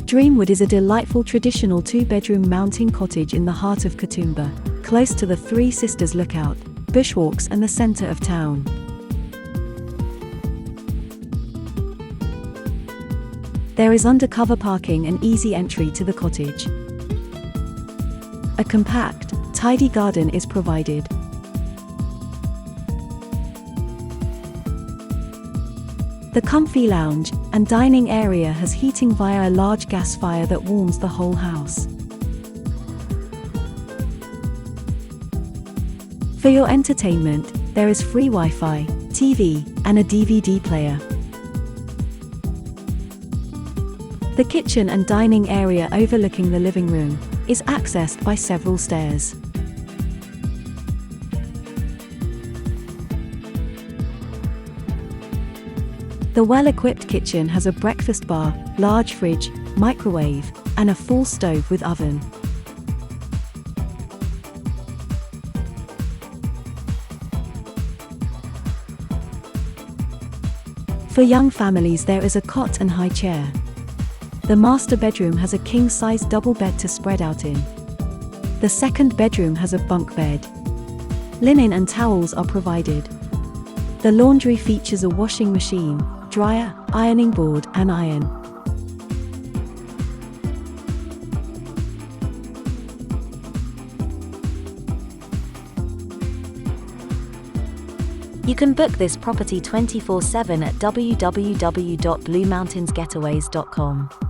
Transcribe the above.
Dreamwood is a delightful traditional two-bedroom mountain cottage in the heart of Katoomba, close to the Three Sisters Lookout, bushwalks and the center of town. There is undercover parking and easy entry to the cottage. A compact, tidy garden is provided. The comfy lounge and dining area has heating via a large gas fire that warms the whole house. For your entertainment, there is free Wi-Fi, TV, and a DVD player. The kitchen and dining area overlooking the living room is accessed by several stairs. The well-equipped kitchen has a breakfast bar, large fridge, microwave, and a full stove with oven. For young families, there is a cot and high chair. The master bedroom has a king-size double bed to spread out in. The second bedroom has a bunk bed. Linen and towels are provided. The laundry features a washing machine, dryer, ironing board, and iron. You can book this property 24/7 at www.bluemountainsgetaways.com.